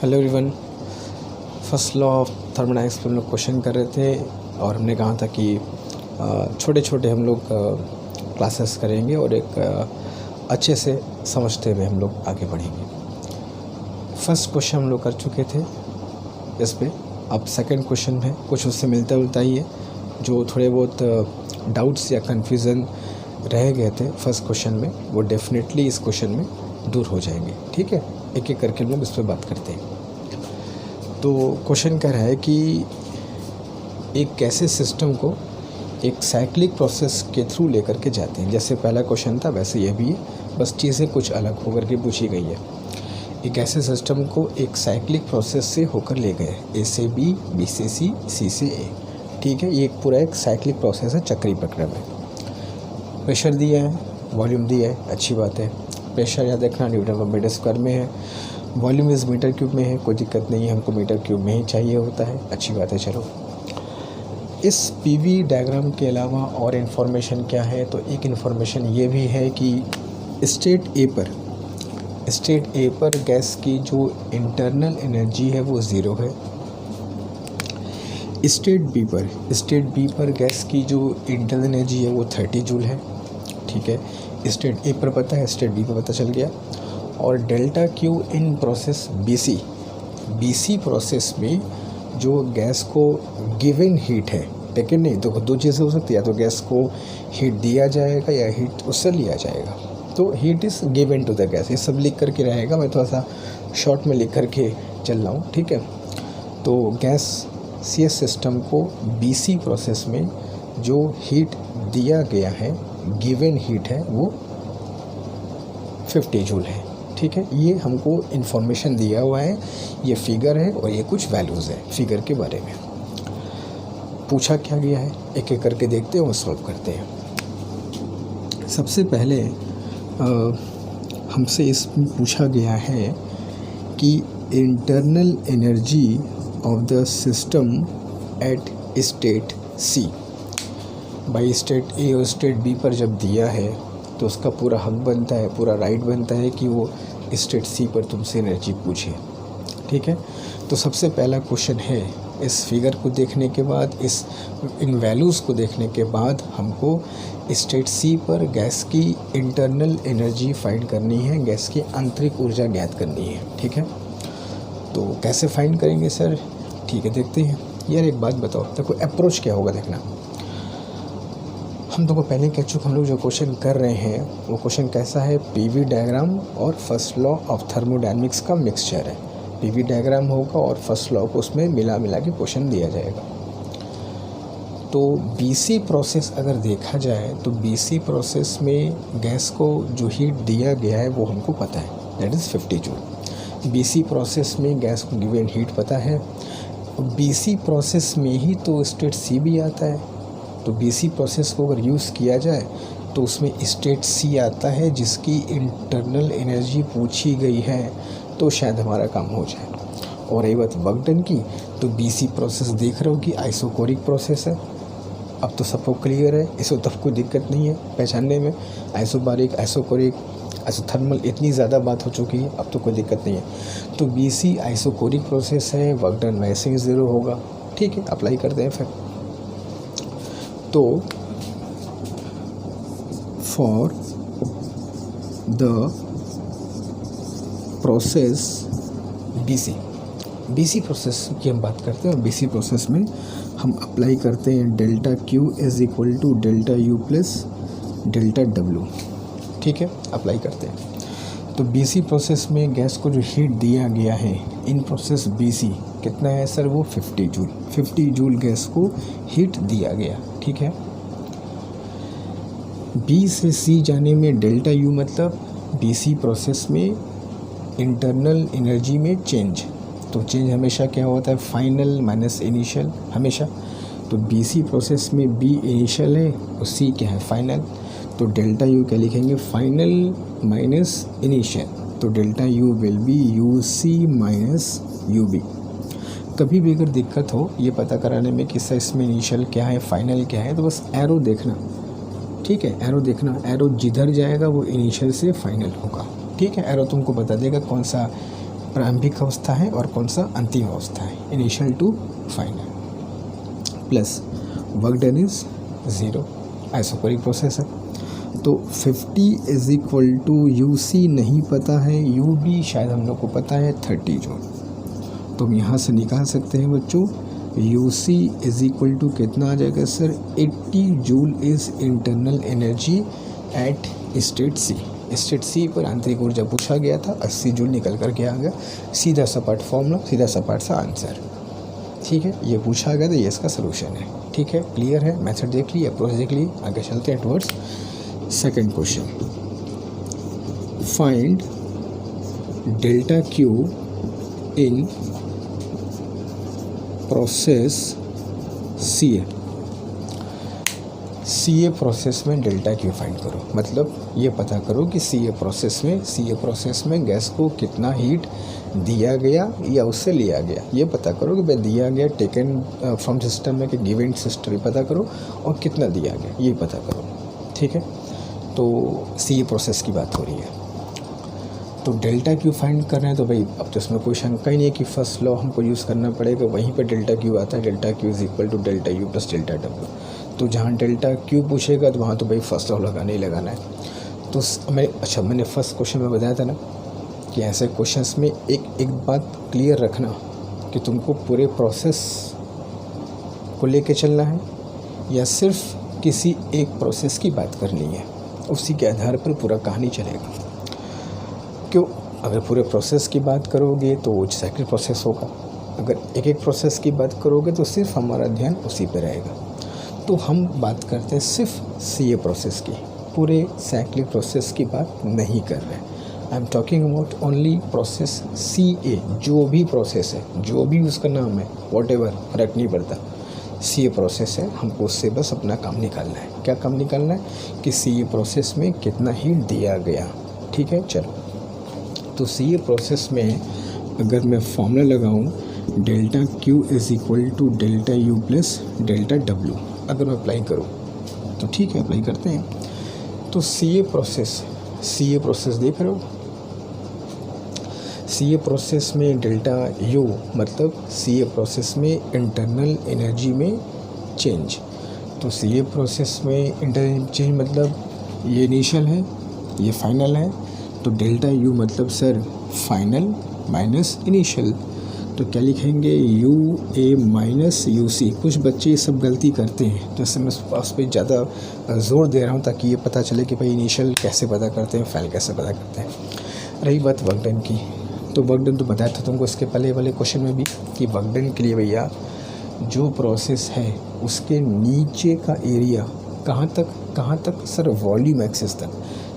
Hello everyone. First law of thermodynamics पे हम लोग क्वेश्चन कर रहे थे और हमने कहा था कि छोटे छोटे हम लोग क्लासेस करेंगे और एक अच्छे से समझते हुए हम लोग आगे बढ़ेंगे। फर्स्ट क्वेश्चन हम लोग कर चुके थे इस पे। अब सेकंड क्वेश्चन है, कुछ उससे मिलता जुलता ही है, जो थोड़े बहुत डाउट्स या कन्फ्यूज़न रह गए थे फर्स्ट क्वेश्चन में, वो डेफिनेटली इस क्वेश्चन में दूर हो जाएंगे। ठीक है, एक एक करके हम लोग इस पर बात करते हैं। तो क्वेश्चन कह रहा है कि एक कैसे सिस्टम को एक साइक्लिक प्रोसेस के थ्रू लेकर के जाते हैं। जैसे पहला क्वेश्चन था वैसे ये भी है, बस चीज़ें कुछ अलग होकर के पूछी गई है। एक ऐसे सिस्टम को एक साइक्लिक प्रोसेस से होकर ले गए, ए से बी, बी से सी, सी से ए। ठीक है, ये एक पूरा एक साइक्लिक प्रोसेस है, चक्रीय प्रक्रिया में। प्रेशर दिया है, वॉल्यूम दिया है, अच्छी बात है। प्रेशर याद रखना न्यूटन पर मीटर स्क्वायर में है, वॉल्यूम इज़ मीटर क्यूब में है, कोई दिक्कत नहीं है, हमको मीटर क्यूब में ही चाहिए होता है, अच्छी बात है। चलो, इस पीवी डायग्राम के अलावा और इन्फॉर्मेशन क्या है, तो एक इन्फॉर्मेशन ये भी है कि स्टेट ए पर गैस की जो इंटरनल एनर्जी है वो 0 है। स्टेट बी पर गैस की जो इंटरनल एनर्जी है वो 30 जूल है। ठीक है, स्टेट ए पर पता है, स्टेट बी पर पता चल गया। और delta Q in process BC process में जो गैस को गिवन हीट है, लेकिन नहीं तो दो चीज़ें हो सकती है, या तो गैस को हीट दिया जाएगा या हीट उससे लिया जाएगा। तो heat is given to the gas, ये सब लिख करके रहेगा, मैं थोड़ा सा शॉर्ट में लिख करके चल रहा हूँ। ठीक है, तो गैस सी सिस्टम को बीसी प्रोसेस में जो हीट दिया गया है, गिवन हीट है, वो 50 जूल है। ठीक है, ये हमको इन्फॉर्मेशन दिया हुआ है, ये फिगर है और ये कुछ वैल्यूज़ है फिगर के बारे में। पूछा क्या गया है, एक एक करके देखते हैं और सॉल्व करते हैं। सबसे पहले हमसे इसमें पूछा गया है कि internal energy of the system at state C. भाई स्टेट ए और स्टेट बी पर जब दिया है तो उसका पूरा हक बनता है, पूरा राइट बनता है कि वो स्टेट सी पर तुमसे एनर्जी पूछे। ठीक है, तो सबसे पहला क्वेश्चन है, इस फिगर को देखने के बाद, इन वैल्यूज़ को देखने के बाद हमको स्टेट सी पर गैस की इंटरनल एनर्जी फाइंड करनी है, गैस की आंतरिक ऊर्जा ज्ञात करनी है। ठीक है, तो कैसे फाइंड करेंगे सर? ठीक है, देखते हैं। यार एक बात बताओ, देखो अप्रोच क्या होगा, देखना। हम तुमको पहले कह चुके, हम लोग जो क्वेश्चन कर रहे हैं वो क्वेश्चन कैसा है, पीवी डायग्राम और फर्स्ट लॉ ऑफ थर्मोडायनेमिक्स का मिक्सचर है। पीवी डायग्राम होगा और फर्स्ट लॉ को उसमें मिला के क्वेश्चन दिया जाएगा। तो बीसी प्रोसेस अगर देखा जाए तो बीसी प्रोसेस में गैस को जो हीट दिया गया है वो हमको पता है, that is 50 joule. BC process में गैस को गिवन हीट पता है। बीसी प्रोसेस में ही तो स्टेट सी भी आता है, तो बीसी प्रोसेस को अगर यूज़ किया जाए तो उसमें स्टेट सी आता है, जिसकी इंटरनल एनर्जी पूछी गई है, तो शायद हमारा काम हो जाए। और रही बात वर्क डन की, तो बीसी प्रोसेस देख रहे हो कि आइसोकोरिक प्रोसेस है। अब तो सबको क्लियर है, इसको तब कोई दिक्कत नहीं है पहचानने में। आइसोबारिक, आइसोकोरिक, आइसोथर्मल, इतनी ज़्यादा बात हो चुकी है, अब तो कोई दिक्कत नहीं है। तो बीसी आइसोकोरिक प्रोसेस है, वर्क डन वैसे ही 0 होगा। ठीक है, अप्लाई करते हैं फिर। तो for the process BC process की हम बात करते हैं, और बीसी प्रोसेस में हम अप्लाई करते हैं delta Q is equal to delta U plus delta W. ठीक है, अप्लाई करते हैं। तो बीसी प्रोसेस में गैस को जो हीट दिया गया है इन प्रोसेस बीसी कितना है सर, वो 50 जूल। 50 जूल गैस को हीट दिया गया। ठीक है, बी से सी जाने में डेल्टा यू मतलब बीसी प्रोसेस में इंटरनल एनर्जी में चेंज। तो चेंज हमेशा क्या होता है, फाइनल माइनस इनिशियल हमेशा। तो बीसी प्रोसेस में बी इनिशियल है और सी क्या है, फाइनल। तो डेल्टा यू क्या लिखेंगे, फाइनल माइनस इनिशियल। तो delta U will be U C minus U B. कभी भी अगर दिक्कत हो ये पता कराने में कि सर इसमें इनिशियल क्या है, फाइनल क्या है, तो बस एरो देखना। ठीक है, एरो देखना, एरो जिधर जाएगा वो इनिशियल से फाइनल होगा। ठीक है, एरो तुमको बता देगा कौन सा प्रारंभिक अवस्था है और कौन सा अंतिम अवस्था है, initial to final. Plus work done is 0, isochoric process है। तो 50 इज इक्वल टू UC नहीं पता है, UB शायद हम लोग को पता है 30 जूल। तो हम यहाँ से निकाल सकते हैं बच्चों, UC इज इक्वल टू कितना आ जाएगा sir, 80 joule is internal energy at state C। State C पर आंतरिक ऊर्जा पूछा गया था, 80 जूल निकल कर के आ गया। सीधा सपाट फॉर्मूला, सीधा सपाट सा आंसर। ठीक है, ये पूछा गया तो ये इसका सोल्यूशन है। ठीक है, क्लियर है, मेथड देख ली, अप्रोच देख ली, आगे चलते हैं towards second question. Find delta Q in process CA process में डेल्टा Q फाइंड करो। मतलब ये पता करो कि CA प्रोसेस में गैस को कितना हीट दिया गया या उससे लिया गया, ये पता करो कि भाई दिया गया टेकन फ्रॉम सिस्टम में कि गिवन सिस्टम ये पता करो, और कितना दिया गया ये पता करो। ठीक है, तो CA प्रोसेस की बात हो रही है, तो डेल्टा Q फाइंड कर रहे हैं। तो भाई अब तो इसमें कोई शंका ही नहीं है कि फर्स्ट लॉ हमको यूज़ करना पड़ेगा, वहीं पे डेल्टा Q आता है, delta Q is equal to delta U plus delta W। तो जहाँ डेल्टा Q पूछेगा तो वहाँ तो भाई फर्स्ट लॉ लगाना ही लगाना है। तो मैंने फर्स्ट क्वेश्चन में बताया था ना कि ऐसे क्वेश्चंस में एक बात क्लियर रखना कि तुमको पूरे प्रोसेस को लेके चलना है या सिर्फ किसी एक प्रोसेस की बात करनी है, उसी के आधार पर पूरा कहानी चलेगा। क्यों, अगर पूरे प्रोसेस की बात करोगे तो वो साइक्लिक प्रोसेस होगा, अगर एक एक प्रोसेस की बात करोगे तो सिर्फ हमारा ध्यान उसी पे रहेगा। तो हम बात करते हैं सिर्फ CA प्रोसेस की, पूरे साइक्लिक प्रोसेस की बात नहीं कर रहे। I am talking about only process CA, जो भी प्रोसेस है, जो भी उसका नाम है, वॉटेवर, फर्क नहीं पड़ता, CA प्रोसेस है, हमको उससे बस अपना काम निकालना है। क्या काम निकालना है कि CA प्रोसेस में कितना हीट दिया गया। ठीक है, चलो, तो CA प्रोसेस में अगर मैं फॉर्मूला लगाऊं delta Q is equal to delta U plus delta W, अगर मैं अप्लाई करूं तो ठीक है, अप्लाई करते हैं। तो CA प्रोसेस देख रहे हो, CA प्रोसेस में डेल्टा U मतलब CA प्रोसेस में इंटरनल एनर्जी में चेंज। तो CA प्रोसेस में इंटरनल चेंज मतलब ये इनिशियल है, ये फाइनल है। तो डेल्टा U मतलब सर फाइनल माइनस इनिशियल, तो क्या लिखेंगे UA माइनस UC। कुछ बच्चे ये सब गलती करते हैं, तो इससे मैं उस पर ज़्यादा ज़ोर दे रहा हूँ ताकि ये पता चले कि भाई इनिशियल कैसे पता करते हैं, फाइनल कैसे पता करते हैं। रही बात वर्क डन की, तो वर्क डन तो बताया था तुमको इसके पहले वाले क्वेश्चन में भी कि वर्क डन के लिए भैया जो प्रोसेस है उसके नीचे का एरिया कहाँ तक सर, वॉल्यूम एक्सिस तक।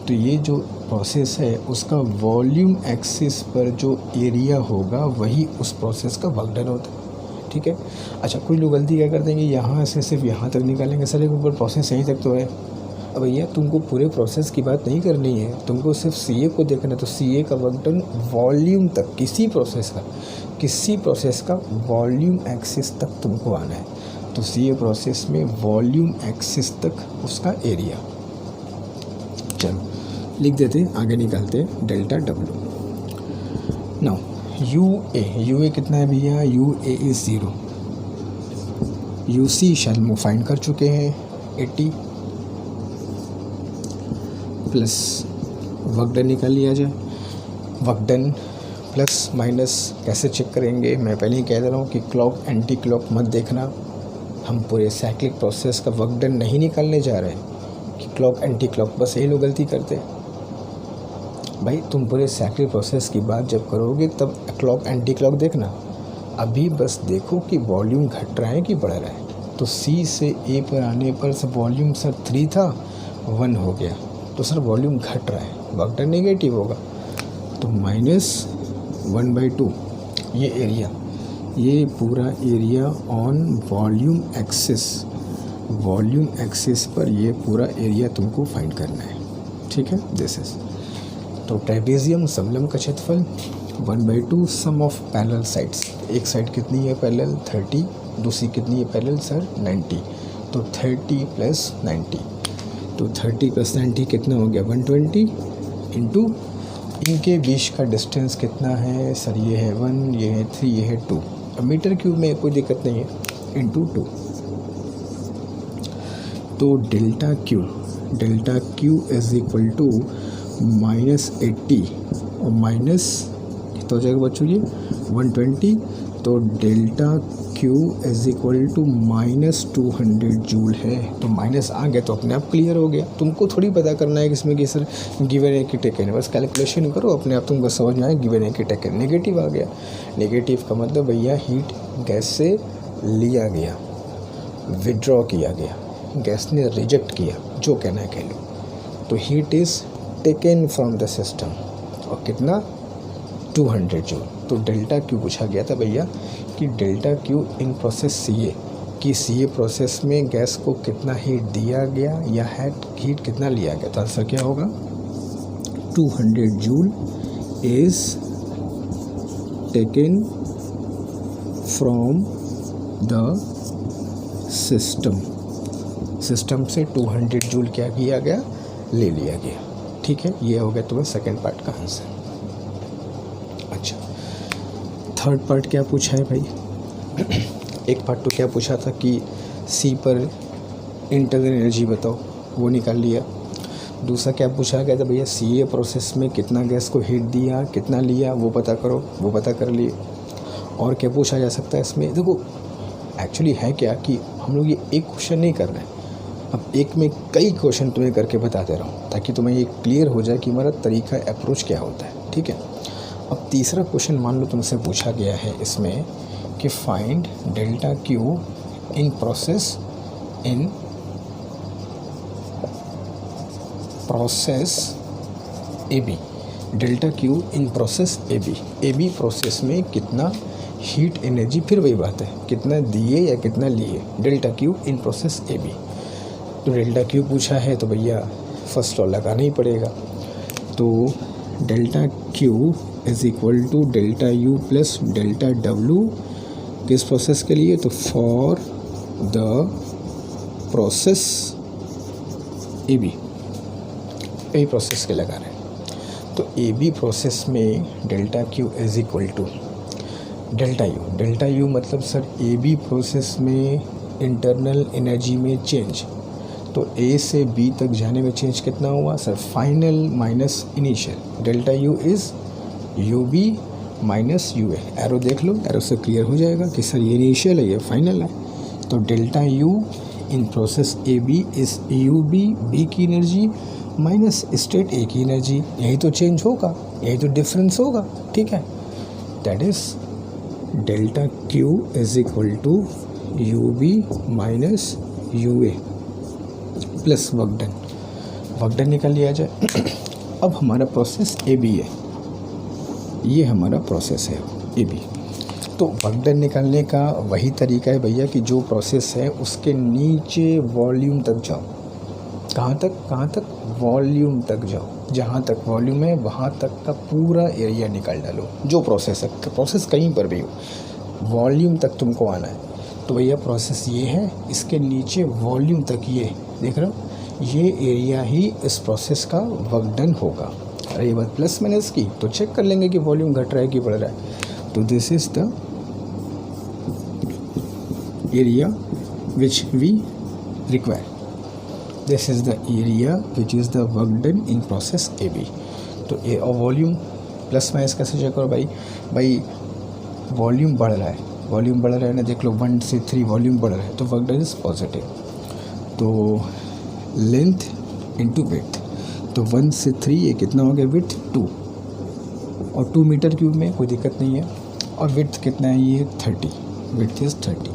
तो ये जो प्रोसेस है उसका वॉल्यूम एक्सिस पर जो एरिया होगा वही उस प्रोसेस का वर्क डन होता है। ठीक है, अच्छा, कोई लोग गलती क्या कर देंगे, यहाँ से सिर्फ यहाँ तक निकालेंगे, सर एक ऊपर प्रोसेस यहीं तक तो है। अब भैया तुमको पूरे प्रोसेस की बात नहीं करनी है, तुमको सिर्फ CA को देखना है। तो CA का वर्क डन वॉल्यूम तक, किसी प्रोसेस का वॉल्यूम एक्सिस तक तुमको आना है। तो CA प्रोसेस में वॉल्यूम एक्सिस तक उसका एरिया, चलो लिख देते हैं, आगे निकालते हैं डेल्टा W। नाउ UA कितना है भैया, UA इज 0। UC शायद हम फाइंड कर चुके हैं 80 प्लस वर्क डन निकाल लिया जाए। वर्क डन प्लस माइनस कैसे चेक करेंगे, मैं पहले ही कह दे रहा हूँ कि क्लॉक एंटी क्लॉक मत देखना। हम पूरे साइक्लिक प्रोसेस का वर्क डन नहीं निकालने जा रहे हैं कि क्लॉक एंटी क्लॉक, बस यही लोग गलती करते हैं। भाई तुम पूरे साइक्लिक प्रोसेस की बात जब करोगे तब क्लॉक एंटी क्लॉक देखना। अभी बस देखो कि वॉल्यूम घट रहा है कि बढ़ रहा है। तो C से A पर आने पर सर वॉल्यूम सर 3 था, 1 हो गया, तो सर वॉल्यूम घट रहा है, वर्क डन नेगेटिव होगा। तो -1/2 ये एरिया, ये पूरा एरिया ऑन वॉल्यूम एक्सिस पर ये पूरा एरिया तुमको फाइंड करना है। ठीक है, दिस इज। तो ट्रेपेजियम समलम का क्षेत्रफल 1/2 सम ऑफ पैरेलल साइड्स। एक साइड कितनी है पैरेलल, 30, दूसरी कितनी है पैरेलल सर 90। तो 30 + 90, तो 30 + 90 कितना हो गया 120 इंटू इनके बीच का डिस्टेंस कितना है सर? ये है 1, ये है 3, ये है 2। अब मीटर क्यूब में कोई दिक्कत नहीं है, इंटू 2। तो delta Q is equal to -80 और माइनस कितना हो जाएगा बच्चों ये 120। तो delta Q is equal to -200 joule है। तो माइनस आ गया तो अपने आप क्लियर हो गया। तुमको थोड़ी पता करना है कि इसमें कि सर गिवन है कि टेकन है, बस कैलकुलेशन करो अपने आप, तुमको समझ में आए गिवन है कि टेकन। नेगेटिव आ गया, नेगेटिव का मतलब भैया हीट गैस से लिया गया, विड्रॉ किया गया, गैस ने रिजेक्ट किया, जो कहना है कह लो। तो heat is taken from the system, और कितना 200 जूल। तो डेल्टा क्यू पूछा गया था भैया कि delta Q in process CA, कि सीए प्रोसेस में गैस को कितना हीट दिया गया या हीट कितना लिया गया। तो आंसर क्या होगा 200 joule is taken from the system से 200 जूल क्या किया गया, ले लिया गया। ठीक है, ये हो गया तुम्हें सेकेंड पार्ट का आंसर। अच्छा, थर्ड पार्ट क्या पूछा है भाई? एक पार्ट तो क्या पूछा था कि सी पर इंटरनल एनर्जी बताओ, वो निकाल लिया। दूसरा क्या पूछा गया था भैया सी ए प्रोसेस में कितना गैस को हीट दिया, कितना लिया, वो पता करो, वो पता कर लिए। और क्या पूछा जा सकता है इसमें? देखो एक्चुअली है क्या कि हम लोग ये एक क्वेश्चन नहीं कर रहे हैं, अब एक में कई क्वेश्चन तुम्हें करके बताते रहो ताकि तुम्हें ये क्लियर हो जाए कि हमारा तरीका अप्रोच क्या होता है। ठीक है, अब तीसरा क्वेश्चन मान लो तुमसे पूछा गया है इसमें कि find delta Q in process A B. Delta Q in process A B process में कितना हीट एनर्जी, फिर वही बात है कितना दिए या कितना लिए, delta Q in process A B. तो डेल्टा क्यू पूछा है तो भैया फर्स्ट लॉ लगाना ही पड़ेगा। तो delta Q is equal to delta U plus delta W, किस प्रोसेस के लिए? तो for the process A B process के लगा रहे हैं। तो ए बी प्रोसेस में delta Q is equal to delta U मतलब सर ए बी प्रोसेस में इंटरनल एनर्जी में चेंज, तो ए से बी तक जाने में चेंज कितना हुआ sir? Final minus initial. Delta U is U B minus U A. Arrow देख लो, एरो से क्लियर हो जाएगा कि सर ये इनिशियल है, ये फाइनल है। तो delta U in process A B is U B की एनर्जी माइनस स्टेट ए की एनर्जी। यही तो चेंज होगा, यही तो डिफरेंस होगा। ठीक है, that is delta Q is equal to U B minus U A plus work done निकाल लिया जाए। अब हमारा प्रोसेस ए बी है, ये हमारा प्रोसेस है ए बी। तो वर्क डन निकालने का वही तरीका है भैया कि जो प्रोसेस है उसके नीचे वॉल्यूम तक जाओ। कहाँ तक? वॉल्यूम तक जाओ। जहाँ तक वॉल्यूम है वहाँ तक का पूरा एरिया निकाल डालो। जो प्रोसेस है, प्रोसेस कहीं पर भी हो, वॉल्यूम तक तुमको आना है। तो भैया प्रोसेस ये है, इसके नीचे वॉल्यूम तक ये देख रहे हो, ये एरिया ही इस प्रोसेस का वर्क डन होगा। अरे ये बात प्लस माइनस की तो चेक कर लेंगे कि वॉल्यूम घट रहा है कि बढ़ रहा है। तो this is the area which we require, this is the area which is the work done in process A B. तो ए और वॉल्यूम प्लस माइनस कैसे चेक करो भाई वॉल्यूम बढ़ रहा है ना, देख लो 1 से 3 वॉल्यूम बढ़ रहा है तो वर्क डन इज़ पॉजिटिव। तो लेंथ इंटू विड्थ, तो 1 से 3 ये कितना हो गया? विड्थ 2, और 2 मीटर क्यूब में कोई दिक्कत नहीं है। और विड्थ कितना है? ये 30, width is 30।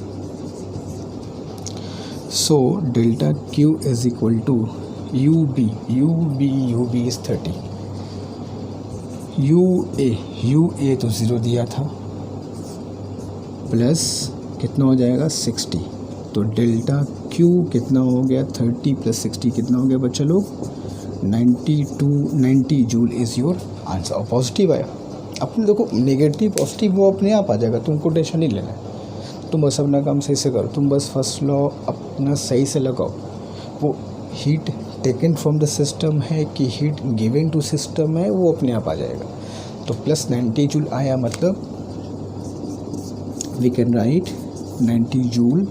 So delta Q is equal to U B is 30, U A तो 0 दिया था, प्लस कितना हो जाएगा 60। तो डेल्टा क्यू कितना हो गया? 30 प्लस 60 कितना हो गया बच्चा लोग? 90 जूल इज़ योर आंसर। और पॉजिटिव आया, अपने देखो नेगेटिव पॉजिटिव वो अपने आप आ जाएगा, तुमको टेंशन नहीं लेना है। तुम बस अपना काम सही से करो, तुम बस फर्स्ट लॉ अपना सही से लगाओ। वो heat taken from the system है कि हीट गिवन टू सिस्टम है, वो अपने आप आ जाएगा। तो प्लस 90 जूल आया, मतलब we can write 90 joule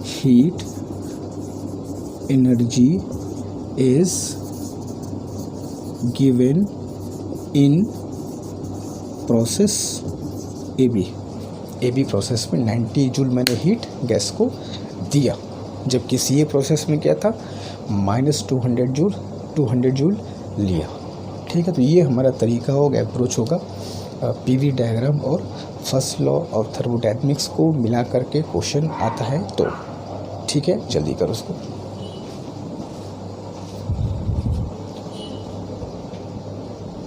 heat energy is given in process A B process में 90 जूल मैंने हीट गैस को दिया, जबकि सी ए प्रोसेस में क्या था, -200 जूल लिया। ठीक है, तो ये हमारा तरीका होगा, अप्रोच होगा पीवी डायग्राम और फर्स्ट लॉ और थर्मोडायनेमिक्स को मिला करके क्वेश्चन आता है तो। ठीक है, जल्दी करो उसको।